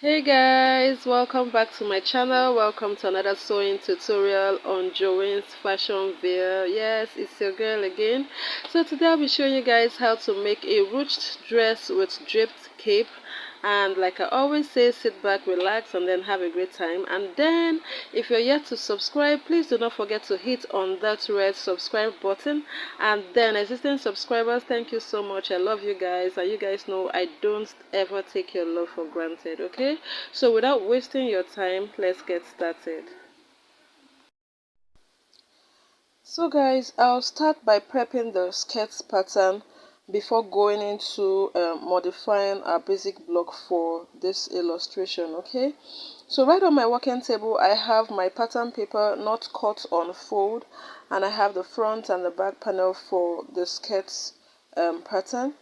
Hey guys, welcome back to my channel. Welcome to another sewing tutorial on Jowins fashion Ville. Yes, it's your girl again. So today I'll be showing you guys how to make a ruched dress with draped cape. And like I always say, sit back, relax, and then have a great time. And then if you're yet to subscribe, please do not forget to hit on that red subscribe button. And then existing subscribers, thank you so much. I love you guys, and you guys know I don't ever take your love for granted. Okay, so without wasting your time, let's get started. So guys, I'll start by prepping the skirt pattern before going into modifying our basic block for this illustration. Okay, so right on my working table I have my pattern paper not cut on fold, and I have the front and the back panel for the skirt pattern.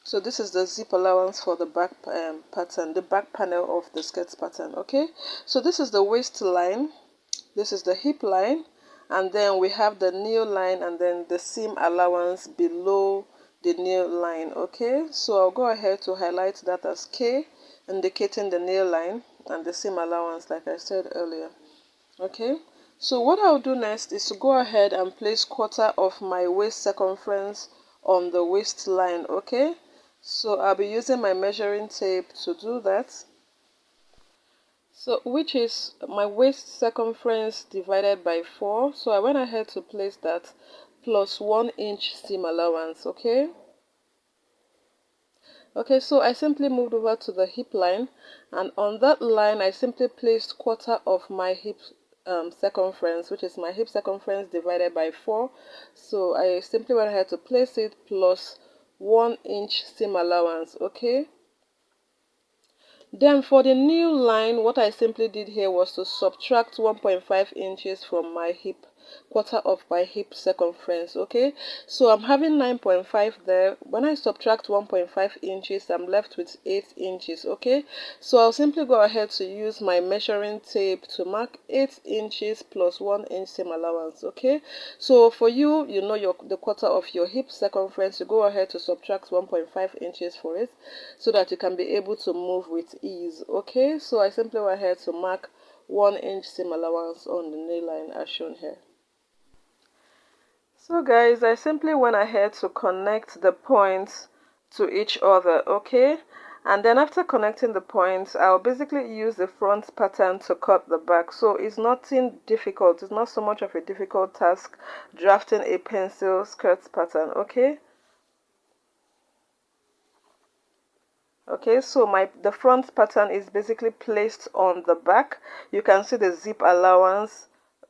So this is the zip allowance for the back pattern, the back panel of the skirt pattern. Okay, so this is the waistline, this is the hip line, and then we have the nail line and then the seam allowance below the nail line. Okay, so I'll go ahead to highlight that as K, indicating the nail line, and the seam allowance like I said earlier. Okay, so what I'll do next is to go ahead and place quarter of my waist circumference on the waistline. Okay, so I'll be using my measuring tape to do that. So which is my waist circumference divided by 4. So I went ahead to place that plus 1-inch seam allowance. Okay, so I simply moved over to the hip line, and on that line I simply placed quarter of my hip circumference, which is my hip circumference divided by 4. So I simply went ahead to place it plus 1-inch seam allowance. Okay, then for the new line, what I simply did here was to subtract 1.5 inches from my hip, quarter of my hip circumference. Okay, so I'm having 9.5 there. When I subtract 1.5 inches, I'm left with 8 inches. Okay, so I'll simply go ahead to use my measuring tape to mark 8 inches plus 1-inch seam allowance. Okay, so for you, you know the quarter of your hip circumference, you go ahead to subtract 1.5 inches for it so that you can be able to move with ease. Okay, so I simply went ahead to mark 1-inch seam allowance on the nail line as shown here. So guys, I simply went ahead to connect the points to each other. Okay, and then after connecting the points, I'll basically use the front pattern to cut the back. So it's nothing difficult, it's not so much of a difficult task drafting a pencil skirt pattern. Okay, so the front pattern is basically placed on the back. You can see the zip allowance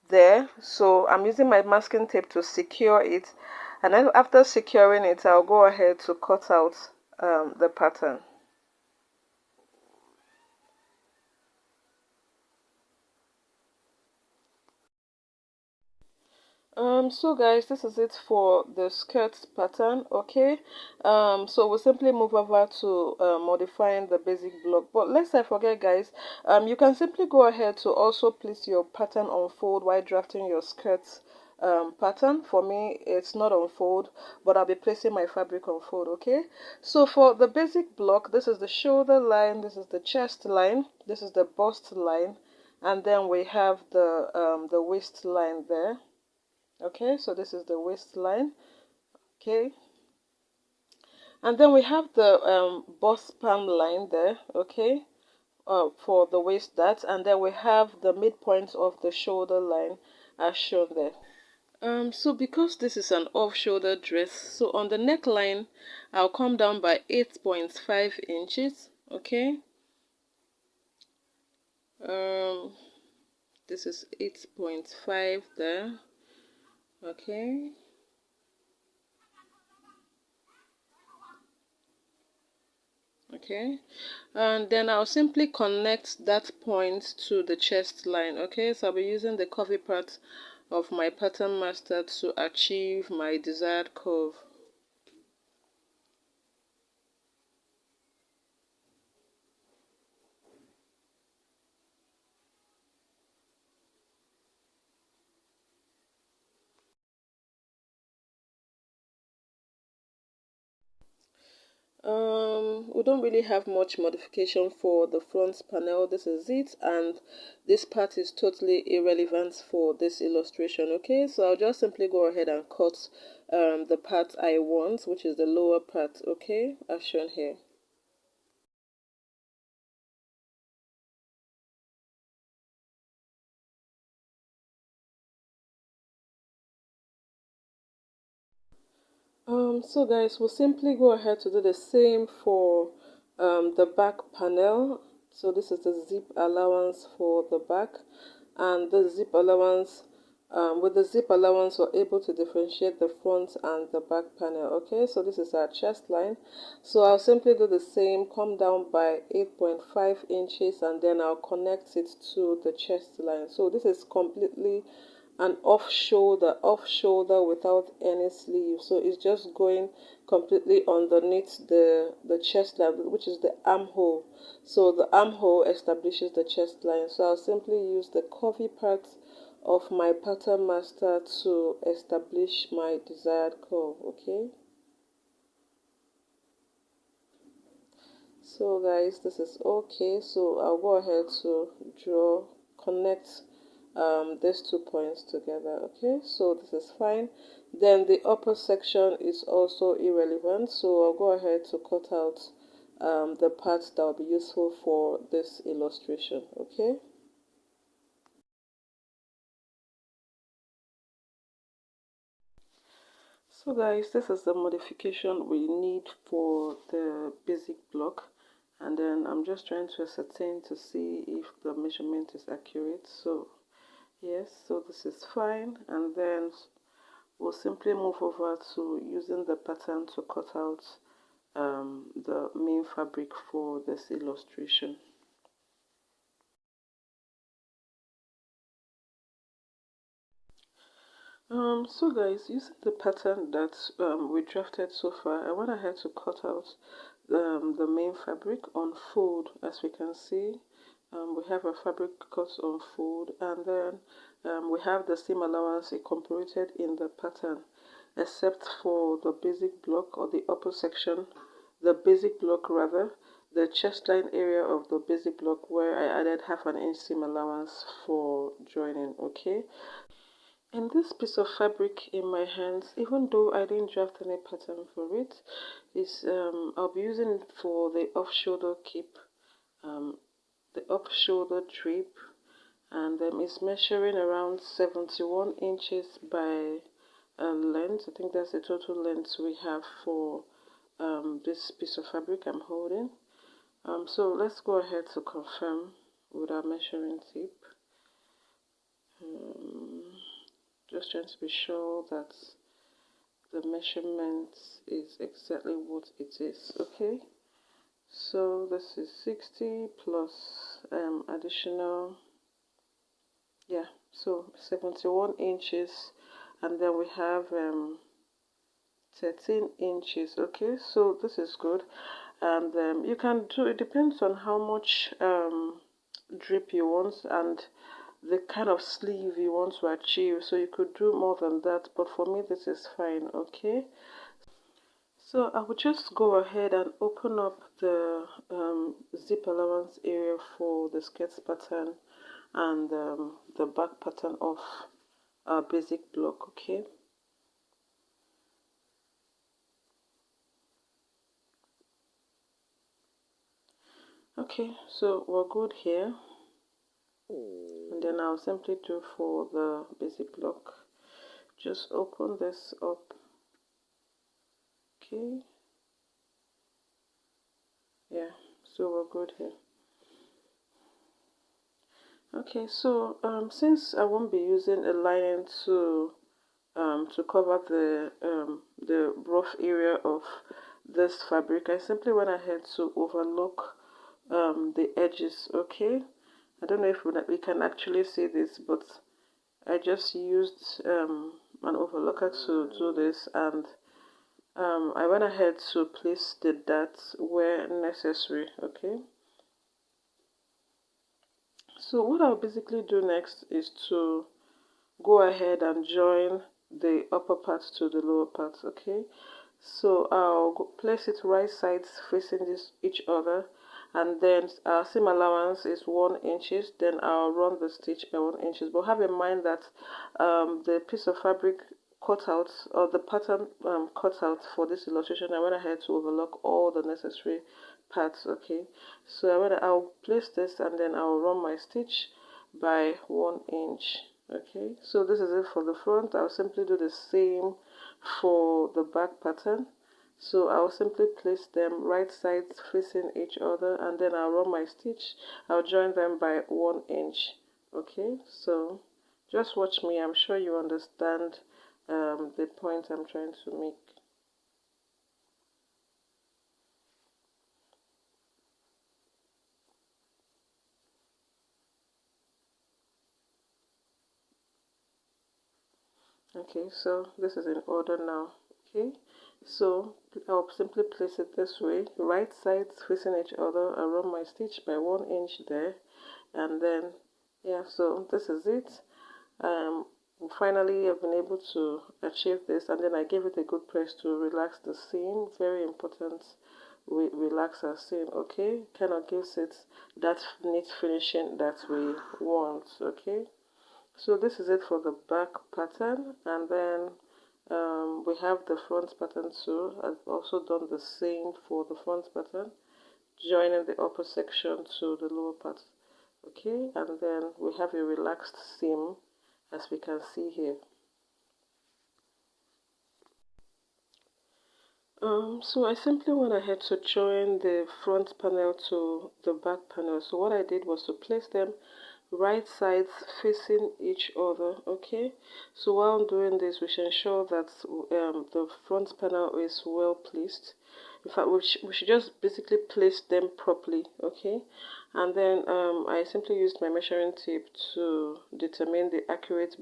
there. So I'm using my masking tape to secure it, and then after securing it, I'll go ahead to cut out the pattern. So guys, this is it for the skirt pattern. Okay, so we'll simply move over to modifying the basic block. But lest I forget guys, you can simply go ahead to also place your pattern on fold while drafting your skirt pattern. For me, it's not on fold, but I'll be placing my fabric on fold. Okay, so for the basic block, this is the shoulder line, this is the chest line, this is the bust line, and then we have the waistline there. Okay, so this is the waistline. Okay, and then we have the bust span line there. Okay, for the waist that, and then we have the midpoint of the shoulder line as shown there. So because this is an off-shoulder dress, so on the neckline I'll come down by 8.5 inches. Okay, this is 8.5 there. Okay, and then I'll simply connect that point to the chest line. Okay, so I'll be using the curvy part of my pattern master to achieve my desired curve. We don't really have much modification for the front panel. This is it, and this part is totally irrelevant for this illustration. Okay, so I'll just simply go ahead and cut the part I want, which is the lower part. Okay, as shown here. So guys, we'll simply go ahead to do the same for the back panel. So this is the zip allowance for the back, and the zip allowance, with the zip allowance we're able to differentiate the front and the back panel. Okay, so this is our chest line. So I'll simply do the same, come down by 8.5 inches, and then I'll connect it to the chest line. So this is completely an off shoulder without any sleeve, so it's just going completely underneath the chest line, which is the armhole. So the armhole establishes the chest line, so I'll simply use the curvy part of my pattern master to establish my desired curve. Okay, so guys, this is okay. So I'll go ahead to connect these 2 points together. Okay, so this is fine. Then the upper section is also irrelevant, so I'll go ahead to cut out the parts that will be useful for this illustration. Okay, so guys, this is the modification we need for the basic block, and then I'm just trying to ascertain to see if the measurement is accurate. So yes, so this is fine, and then we'll simply move over to using the pattern to cut out the main fabric for this illustration. So guys, using the pattern that we drafted so far, I went ahead to cut out the main fabric on fold. As we can see, we have a fabric cut on fold, and then we have the seam allowance incorporated in the pattern, except for the basic block, or the upper section, the basic block rather, the chest line area of the basic block, where I added half an inch seam allowance for joining. Okay, and this piece of fabric in my hands, even though I didn't draft any pattern for it, is I'll be using it for the off-shoulder cape, the off-shoulder drape, and it's measuring around 71 inches by length. I think that's the total length we have for this piece of fabric I'm holding. So let's go ahead to confirm with our measuring tape. Just trying to be sure that the measurement is exactly what it is. Okay, so this is 60 plus additional, yeah, so 71 inches, and then we have 13 inches. Okay, so this is good, and you can do, it depends on how much drip you want and the kind of sleeve you want to achieve, so you could do more than that, but for me this is fine. Okay, so I will just go ahead and open up the zip allowance area for the skirt pattern and the back pattern of our basic block. Okay, okay, so we're good here, and then I'll simply do for the basic block, just open this up. Okay, yeah, so we're good here. Okay, so since I won't be using a lining to cover the rough area of this fabric, I simply went ahead to overlock the edges. Okay, I don't know if we can actually see this, but I just used an overlocker to do this, and I went ahead to place the dots where necessary. Okay, so what I'll basically do next is to go ahead and join the upper part to the lower part. Okay, So I'll place it right sides facing each other, and then our seam allowance is 1 inches. Then I'll run the stitch by 1 inches, but have in mind that the piece of fabric cut out, or the pattern cut out for this illustration, I went ahead to overlock all the necessary parts. Okay, so I'll place this, and then I'll run my stitch by 1 inch. Okay, so this is it for the front. I'll simply do the same for the back pattern. So I'll simply place them right sides facing each other, and then I'll run my stitch. I'll join them by 1 inch. Okay, so just watch me. I'm sure you understand the point I'm trying to make. Okay, so this is in order now. Okay, so I'll simply place it this way, right sides facing each other. I run my stitch by 1 inch there, and then yeah, so this is it. Finally I've been able to achieve this, and then I gave it a good press to relax the seam. Very important, we relax our seam. Okay, kind of gives it that neat finishing that we want. Okay, so this is it for the back pattern, and then we have the front pattern too. I've also done the same for the front pattern, joining the upper section to the lower part. Okay, and then we have a relaxed seam, as we can see here. So I simply went ahead to join the front panel to the back panel. So what I did was to place them right sides facing each other. Okay, so while doing this, we should ensure that the front panel is well placed. In fact, we should just basically place them properly. Okay, and then I simply used my measuring tape to determine the accurate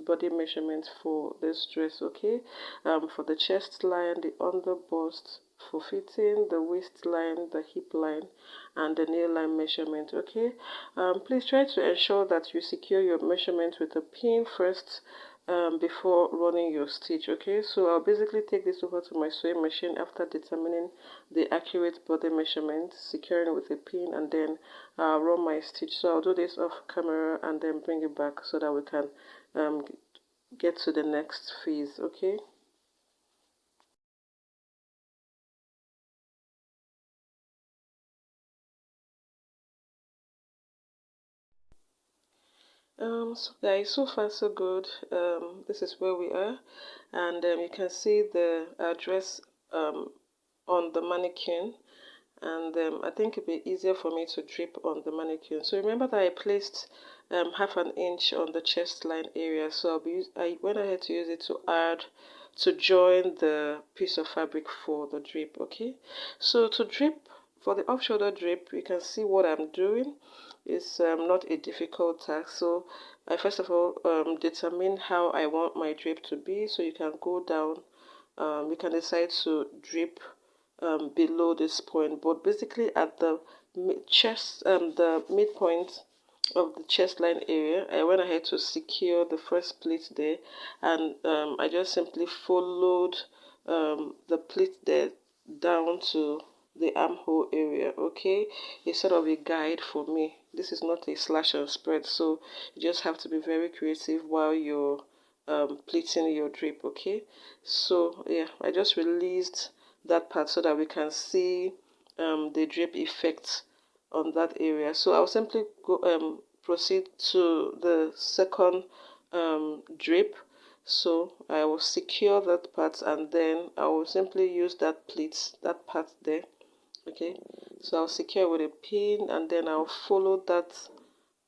body measurement for this dress. Okay, for the chest line, the under bust, for fitting, the waistline, the hip line, and the nail line measurement. Okay, please try to ensure that you secure your measurement with a pin first before running your stitch. Okay, so I'll basically take this over to my sewing machine after determining the accurate body measurement, securing it with a pin, and then run my stitch. So I'll do this off camera and then bring it back so that we can get to the next phase. Okay. So guys, so far so good. This is where we are, and you can see the dress on the mannequin, and I think it'll be easier for me to drape on the mannequin. So remember that I placed half an inch on the chest line area, so I went ahead to use it to join the piece of fabric for the drape. Okay, so to drape, for the off shoulder drape, you can see what I'm doing. It's not a difficult task. So I first of all determine how I want my drape to be. So you can go down, you can decide to drape below this point, but basically at the chest, the midpoint of the chest line area, I went ahead to secure the first pleat there, and I just simply followed the pleat there down to the armhole area. Okay, it's sort of a guide for me. This is not a slash and spread, so you just have to be very creative while you're pleating your drape. Okay, so yeah, I just released that part so that we can see the drape effect on that area. So I'll simply go proceed to the second drape. So I will secure that part, and then I will simply use that pleat, that part there. Okay, so I'll secure with a pin, and then I'll follow that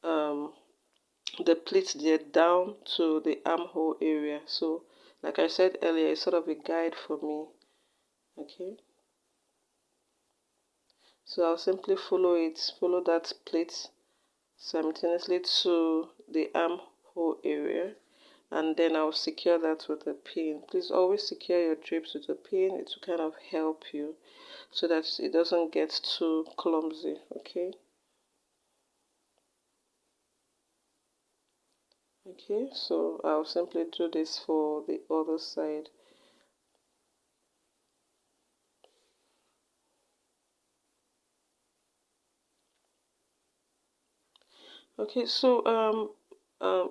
the pleat there down to the armhole area. So like I said earlier, it's sort of a guide for me. Okay, so I'll simply follow that pleat simultaneously to the armhole area, and then I'll secure that with a pin. Please always secure your drapes with a pin. It will kind of help you so that it doesn't get too clumsy. Okay, so I'll simply do this for the other side. Okay, so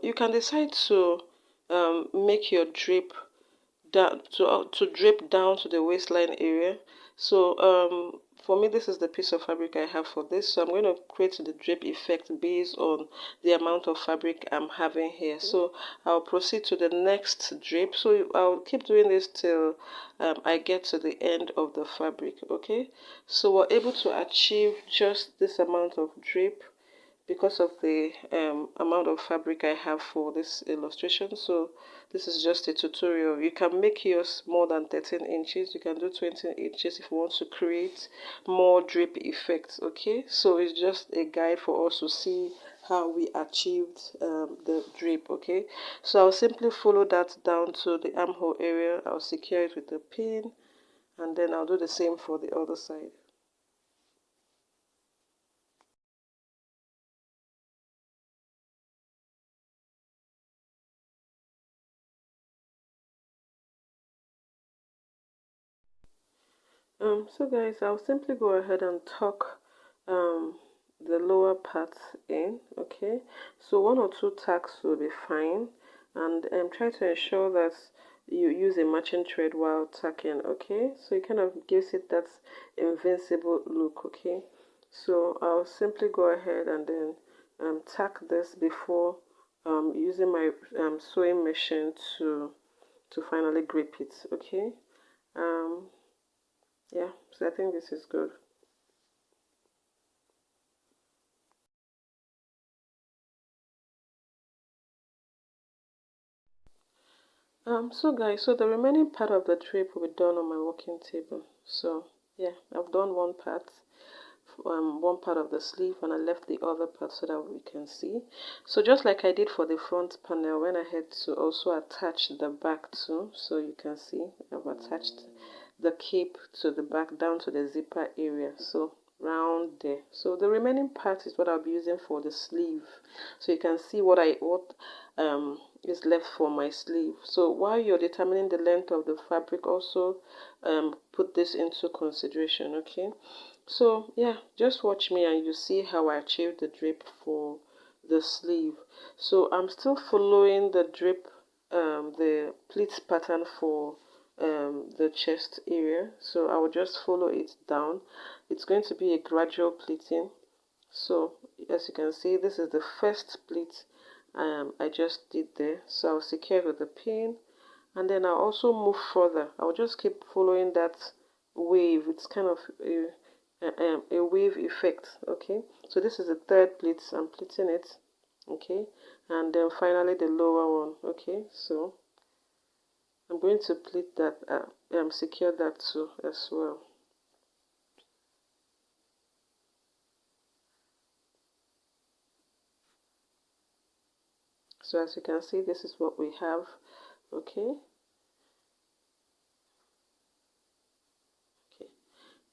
you can decide to make your drape down to drape down to the waistline area. So for me, this is the piece of fabric I have for this. So I'm going to create the drape effect based on the amount of fabric I'm having here. So I'll proceed to the next drape. So I'll keep doing this till I get to the end of the fabric. Okay, so we're able to achieve just this amount of drape because of the amount of fabric I have for this illustration. So this is just a tutorial. You can make yours more than 13 inches. You can do 20 inches if you want to create more drape effects. Okay, so it's just a guide for us to see how we achieved the drape. Okay, so I'll simply follow that down to the armhole area. I'll secure it with a pin, and then I'll do the same for the other side. So guys, I'll simply go ahead and tuck the lower part in. Okay, so one or two tacks will be fine, and try to ensure that you use a matching thread while tucking. Okay, so it kind of gives it that invincible look. Okay, so I'll simply go ahead and then tack this before using my sewing machine to finally grip it. Okay. um yeah, so I think this is good. So guys, so the remaining part of the drape will be done on my working table. So yeah, I've done one part of the sleeve, and I left the other part so that we can see. So just like I did for the front panel, when I had to also attach the back too, so you can see I've attached the cape to the back down to the zipper area. So round there. So the remaining part is what I'll be using for the sleeve. So you can see what is left for my sleeve. So while you're determining the length of the fabric, also put this into consideration. Okay, so yeah, just watch me and you see how I achieved the drape for the sleeve. So I'm still following the drape, the pleats pattern for the chest area. So I will just follow it down. It's going to be a gradual pleating. So as you can see, this is the first pleat I just did there. So I'll secure it with a pin, and then I'll also move further. I'll just keep following that wave. It's kind of a wave effect. Okay, so this is the third pleat. I'm pleating it. Okay, and then finally the lower one. Okay, so I'm going to pleat that, secure that too as well. So as you can see, this is what we have. Okay. Okay.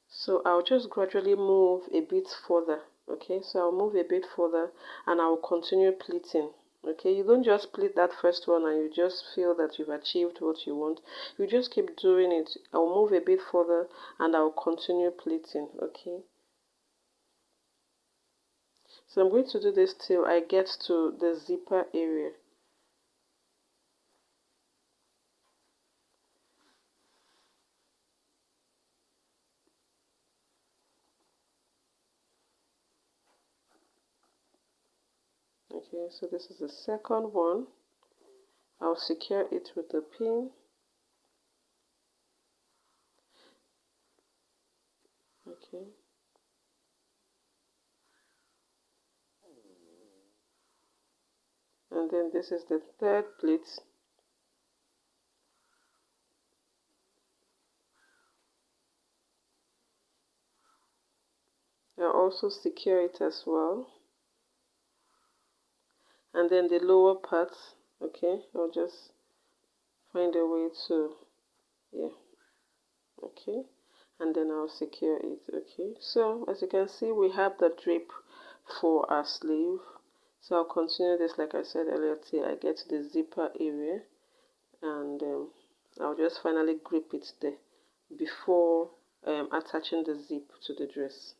So I'll just gradually move a bit further. Okay, so I'll move a bit further and I'll continue pleating. Okay, you don't just pleat that first one and you just feel that you've achieved what you want. You just keep doing it. I'll move a bit further and I'll continue pleating. Okay, so I'm going to do this till I get to the zipper area. Okay, so this is the second one. I'll secure it with a pin. Okay. And then this is the third pleat. I'll also secure it as well. And then the lower part, okay, I'll just find a way to, yeah, okay, and then I'll secure it. Okay, so as you can see, we have the drape for our sleeve. So I'll continue this like I said earlier till I get to the zipper area, and I'll just finally grip it there before attaching the zip to the dress.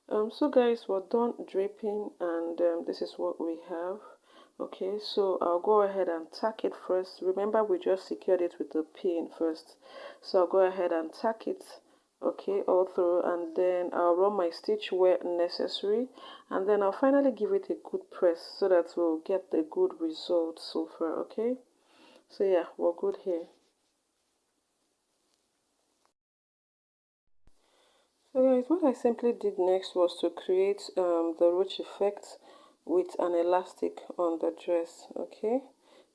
So guys, we're done draping, and this is what we have. Okay, so I'll go ahead and tack it first. Remember, we just secured it with a pin first, so I'll go ahead and tack it, okay, all through, and then I'll run my stitch where necessary, and then I'll finally give it a good press so that we'll get the good result so far. Okay, so yeah, we're good here. So guys, what I simply did next was to create the ruche effect with an elastic on the dress. Okay,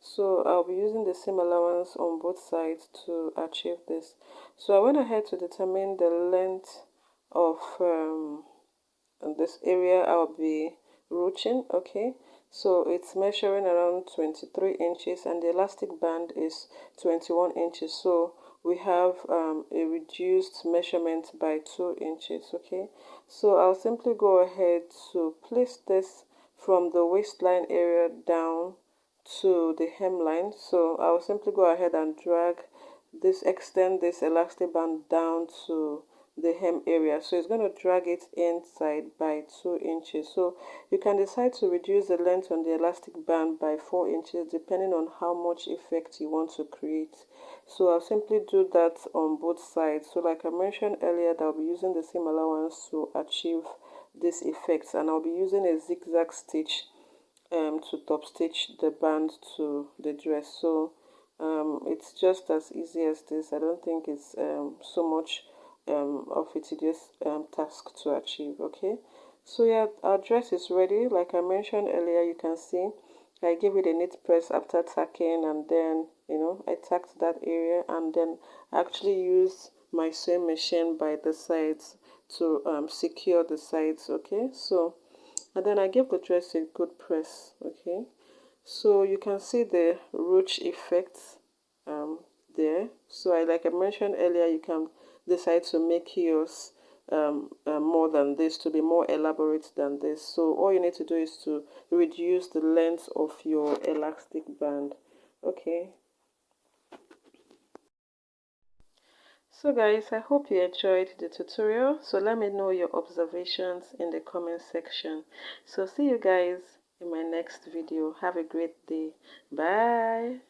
so I'll be using the seam allowance on both sides to achieve this. So I went ahead to determine the length of this area I'll be ruching. Okay, so it's measuring around 23 inches and the elastic band is 21 inches, so we have a reduced measurement by 2 inches. Okay, so I'll simply go ahead to place this from the waistline area down to the hemline. So I'll simply go ahead and drag this, extend this elastic band down to the hem area, so it's going to drag it inside by 2 inches. So you can decide to reduce the length on the elastic band by 4 inches depending on how much effect you want to create. So I'll simply do that on both sides. So like I mentioned earlier, that I'll be using the seam allowance to achieve this effect, and I'll be using a zigzag stitch to top stitch the band to the dress. So it's just as easy as this. I don't think it's so much of a tedious task to achieve. Okay, so yeah, our dress is ready. Like I mentioned earlier, you can see I gave it a neat press after tacking, and then I tacked that area, and then I actually used my sewing machine by the sides to secure the sides. Okay, so and then I give the dress a good press. Okay, so you can see the ruche effect um, there. So like I mentioned earlier, you can decide to make yours more than this, to be more elaborate than this. So all you need to do is to reduce the length of your elastic band. Okay, so guys, I hope you enjoyed the tutorial. So let me know your observations in the comment section. So see you guys in my next video. Have a great day. Bye.